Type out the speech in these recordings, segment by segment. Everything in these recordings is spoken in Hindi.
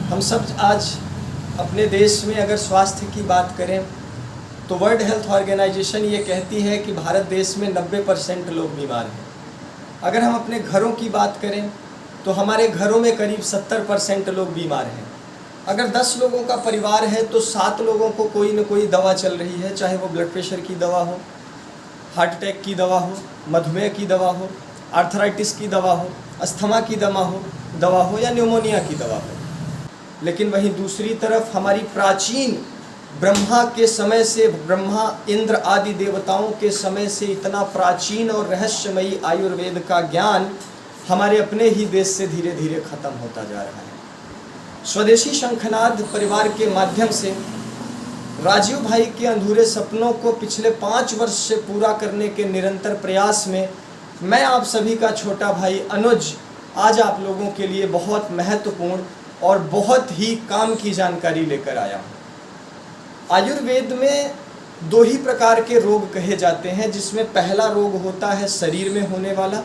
हम सब आज अपने देश में अगर स्वास्थ्य की बात करें तो वर्ल्ड हेल्थ ऑर्गेनाइजेशन ये कहती है कि भारत देश में 90% लोग बीमार हैं। अगर हम अपने घरों की बात करें तो हमारे घरों में करीब 70% लोग बीमार हैं। अगर 10 लोगों का परिवार है तो 7 लोगों को कोई न कोई दवा चल रही है, चाहे वो ब्लड प्रेशर की दवा हो, हार्ट अटैक की दवा हो, मधुमेह की दवा हो, आर्थराइटिस की दवा हो, अस्थमा की दवा हो या न्यूमोनिया की दवा हो। लेकिन वहीं दूसरी तरफ हमारी प्राचीन ब्रह्मा के समय से, ब्रह्मा इंद्र आदि देवताओं के समय से इतना प्राचीन और रहस्यमयी आयुर्वेद का ज्ञान हमारे अपने ही देश से धीरे धीरे खत्म होता जा रहा है। स्वदेशी शंखनाद परिवार के माध्यम से राजीव भाई के अधूरे सपनों को पिछले 5 वर्ष से पूरा करने के निरंतर प्रयास में मैं आप सभी का छोटा भाई अनुज आज आप लोगों के लिए बहुत महत्वपूर्ण और बहुत ही काम की जानकारी लेकर आया हूँ। आयुर्वेद में 2 ही प्रकार के रोग कहे जाते हैं, जिसमें पहला रोग होता है शरीर में होने वाला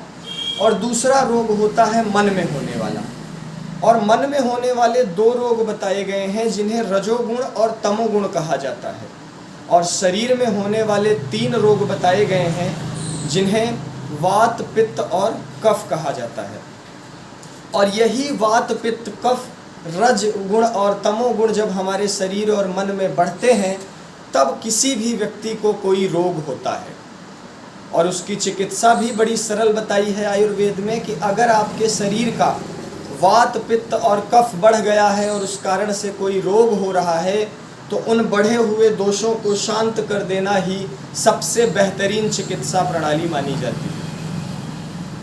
और दूसरा रोग होता है मन में होने वाला। और मन में होने वाले 2 रोग बताए गए हैं जिन्हें रजोगुण और तमोगुण कहा जाता है, और शरीर में होने वाले 3 रोग बताए गए हैं जिन्हें वात, पित्त और कफ कहा जाता है। और यही वात, पित्त, कफ, रज गुण और तमोगुण जब हमारे शरीर और मन में बढ़ते हैं तब किसी भी व्यक्ति को कोई रोग होता है। और उसकी चिकित्सा भी बड़ी सरल बताई है आयुर्वेद में कि अगर आपके शरीर का वात, पित्त और कफ बढ़ गया है और उस कारण से कोई रोग हो रहा है तो उन बढ़े हुए दोषों को शांत कर देना ही सबसे बेहतरीन चिकित्सा प्रणाली मानी जाती है।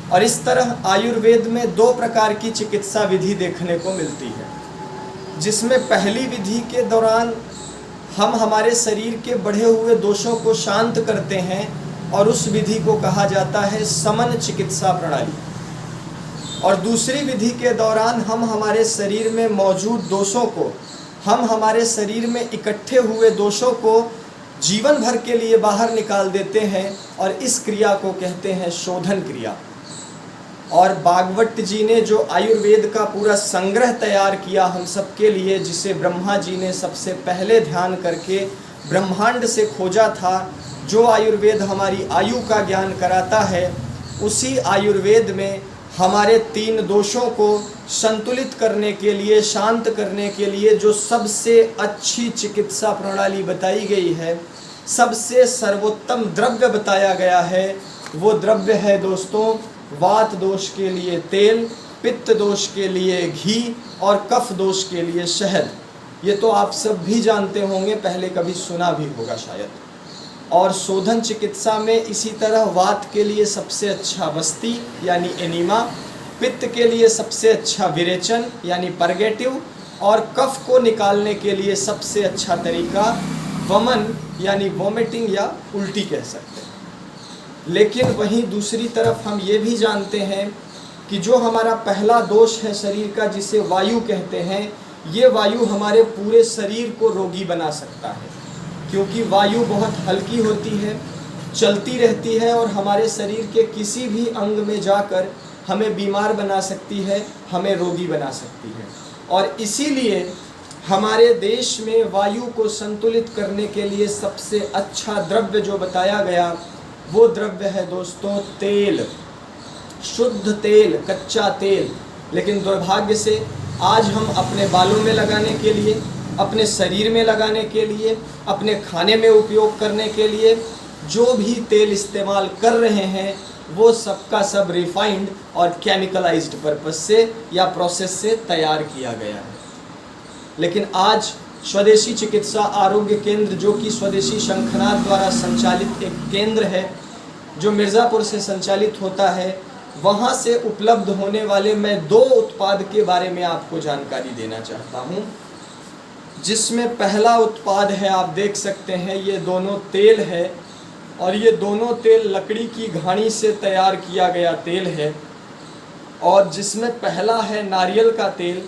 और इस तरह आयुर्वेद में 2 प्रकार की चिकित्सा विधि देखने को मिलती है, जिसमें पहली विधि के दौरान हम हमारे शरीर के बढ़े हुए दोषों को शांत करते हैं और उस विधि को कहा जाता है समन चिकित्सा प्रणाली। और दूसरी विधि के दौरान हम हमारे शरीर में मौजूद दोषों को, हम हमारे शरीर में इकट्ठे हुए दोषों को जीवन भर के लिए बाहर निकाल देते हैं और इस क्रिया को कहते हैं शोधन क्रिया। और भागवत जी ने जो आयुर्वेद का पूरा संग्रह तैयार किया हम सबके लिए, जिसे ब्रह्मा जी ने सबसे पहले ध्यान करके ब्रह्मांड से खोजा था, जो आयुर्वेद हमारी आयु का ज्ञान कराता है, उसी आयुर्वेद में हमारे 3 दोषों को संतुलित करने के लिए, शांत करने के लिए जो सबसे अच्छी चिकित्सा प्रणाली बताई गई है, सबसे सर्वोत्तम द्रव्य बताया गया है, वो द्रव्य है दोस्तों वात दोष के लिए तेल, पित्त दोष के लिए घी और कफ दोष के लिए शहद। ये तो आप सब भी जानते होंगे, पहले कभी सुना भी होगा शायद। और शोधन चिकित्सा में इसी तरह वात के लिए सबसे अच्छा वस्ती यानी एनीमा, पित्त के लिए सबसे अच्छा विरेचन यानी परगेटिव, और कफ को निकालने के लिए सबसे अच्छा तरीका वमन यानी वोमिटिंग या उल्टी कह सकते हैं। लेकिन वहीं दूसरी तरफ हम ये भी जानते हैं कि जो हमारा पहला दोष है शरीर का, जिसे वायु कहते हैं, ये वायु हमारे पूरे शरीर को रोगी बना सकता है, क्योंकि वायु बहुत हल्की होती है, चलती रहती है और हमारे शरीर के किसी भी अंग में जाकर हमें बीमार बना सकती है, हमें रोगी बना सकती है। और इसीलिए हमारे देश में वायु को संतुलित करने के लिए सबसे अच्छा द्रव्य जो बताया गया वो द्रव्य है दोस्तों तेल, शुद्ध तेल, कच्चा तेल। लेकिन दुर्भाग्य से आज हम अपने बालों में लगाने के लिए, अपने शरीर में लगाने के लिए, अपने खाने में उपयोग करने के लिए जो भी तेल इस्तेमाल कर रहे हैं वो सबका सब रिफाइंड और केमिकलाइज्ड पर्पस से या प्रोसेस से तैयार किया गया है। लेकिन आज स्वदेशी चिकित्सा आरोग्य केंद्र, जो कि स्वदेशी शंखनाद द्वारा संचालित एक केंद्र है जो मिर्ज़ापुर से संचालित होता है, वहाँ से उपलब्ध होने वाले मैं 2 उत्पाद के बारे में आपको जानकारी देना चाहता हूँ। जिसमें पहला उत्पाद है, आप देख सकते हैं, ये दोनों तेल है और ये दोनों तेल लकड़ी की घानी से तैयार किया गया तेल है। और जिसमें पहला है नारियल का तेल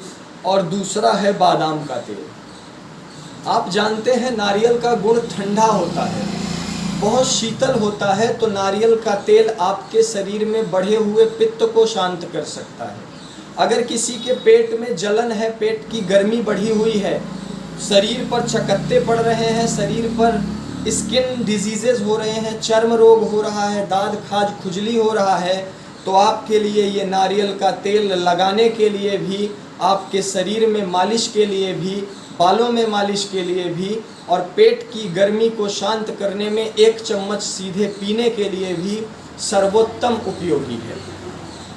और दूसरा है बादाम का तेल। आप जानते हैं नारियल का गुण ठंडा होता है, बहुत शीतल होता है, तो नारियल का तेल आपके शरीर में बढ़े हुए पित्त को शांत कर सकता है। अगर किसी के पेट में जलन है, पेट की गर्मी बढ़ी हुई है, शरीर पर चकत्ते पड़ रहे हैं, शरीर पर स्किन डिजीजेज हो रहे हैं, चर्म रोग हो रहा है, दाद खाज खुजली हो रहा है, तो आपके लिए ये नारियल का तेल लगाने के लिए भी, आपके शरीर में मालिश के लिए भी, बालों में मालिश के लिए भी, और पेट की गर्मी को शांत करने में 1 चम्मच सीधे पीने के लिए भी सर्वोत्तम उपयोगी है।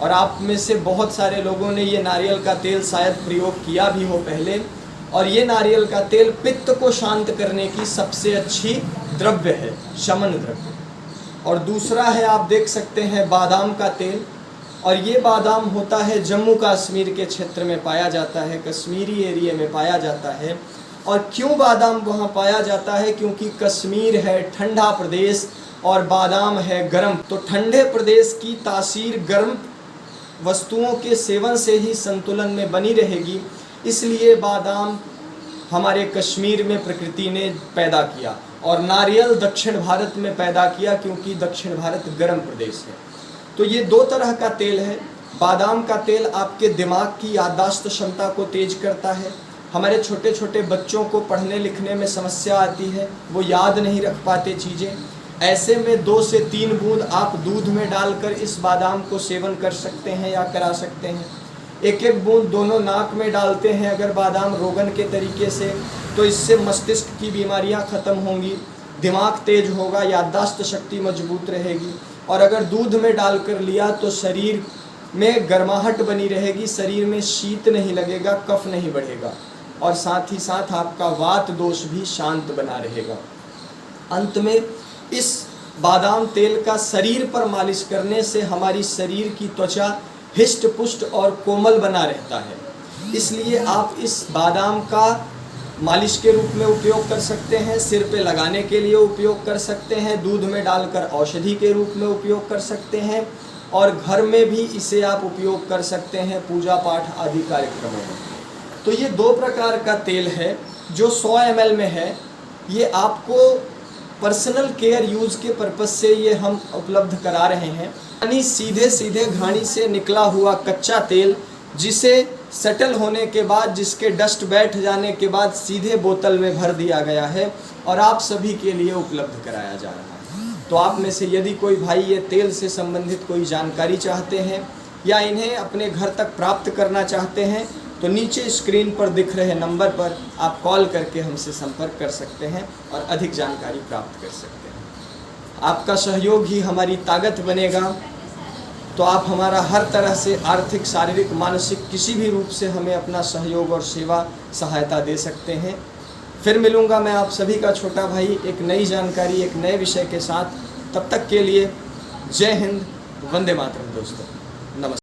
और आप में से बहुत सारे लोगों ने ये नारियल का तेल शायद प्रयोग किया भी हो पहले। और ये नारियल का तेल पित्त को शांत करने की सबसे अच्छी द्रव्य है, शमन द्रव्य। और दूसरा है, आप देख सकते हैं, बादाम का तेल। और ये बादाम होता है जम्मू कश्मीर के क्षेत्र में पाया जाता है, कश्मीरी एरिया में पाया जाता है। और क्यों बादाम वहाँ पाया जाता है? क्योंकि कश्मीर है ठंडा प्रदेश और बादाम है गर्म। तो ठंडे प्रदेश की तासीर गर्म वस्तुओं के सेवन से ही संतुलन में बनी रहेगी, इसलिए बादाम हमारे कश्मीर में प्रकृति ने पैदा किया। और नारियल दक्षिण भारत में पैदा किया, क्योंकि दक्षिण भारत गर्म प्रदेश है। तो ये 2 तरह का तेल है। बादाम का तेल आपके दिमाग की याददाश्त क्षमता को तेज करता है। हमारे छोटे छोटे बच्चों को पढ़ने लिखने में समस्या आती है, वो याद नहीं रख पाते चीज़ें। ऐसे में 2 से 3 बूंद आप दूध में डालकर इस बादाम को सेवन कर सकते हैं या करा सकते हैं। 1-1 बूंद दोनों नाक में डालते हैं अगर बादाम रोगन के तरीके से, तो इससे मस्तिष्क की बीमारियां ख़त्म होंगी, दिमाग तेज होगा, याददाश्त शक्ति मजबूत रहेगी। और अगर दूध में डालकर लिया तो शरीर में गर्माहट बनी रहेगी, शरीर में शीत नहीं लगेगा, कफ नहीं बढ़ेगा, और साथ ही साथ आपका वात दोष भी शांत बना रहेगा। अंत में इस बादाम तेल का शरीर पर मालिश करने से हमारी शरीर की त्वचा हिष्ट पुष्ट और कोमल बना रहता है। इसलिए आप इस बादाम का मालिश के रूप में उपयोग कर सकते हैं, सिर पे लगाने के लिए उपयोग कर सकते हैं, दूध में डालकर औषधि के रूप में उपयोग कर सकते हैं, और घर में भी इसे आप उपयोग कर सकते हैं पूजा पाठ आदि कार्यक्रमों में। तो ये 2 प्रकार का तेल है जो 100 ml में है। ये आपको पर्सनल केयर यूज़ के पर्पज़ से ये हम उपलब्ध करा रहे हैं। यानी सीधे सीधे घानी से निकला हुआ कच्चा तेल, जिसे सेटल होने के बाद, जिसके डस्ट बैठ जाने के बाद सीधे बोतल में भर दिया गया है और आप सभी के लिए उपलब्ध कराया जा रहा है। तो आप में से यदि कोई भाई ये तेल से संबंधित कोई जानकारी चाहते हैं या इन्हें अपने घर तक प्राप्त करना चाहते हैं, तो नीचे स्क्रीन पर दिख रहे नंबर पर आप कॉल करके हमसे संपर्क कर सकते हैं और अधिक जानकारी प्राप्त कर सकते हैं। आपका सहयोग ही हमारी ताकत बनेगा। तो आप हमारा हर तरह से आर्थिक, शारीरिक, मानसिक किसी भी रूप से हमें अपना सहयोग और सेवा सहायता दे सकते हैं। फिर मिलूँगा मैं आप सभी का छोटा भाई एक नई जानकारी, एक नए विषय के साथ। तब तक के लिए जय हिंद, वंदे मातरम दोस्तों, नमस्कार।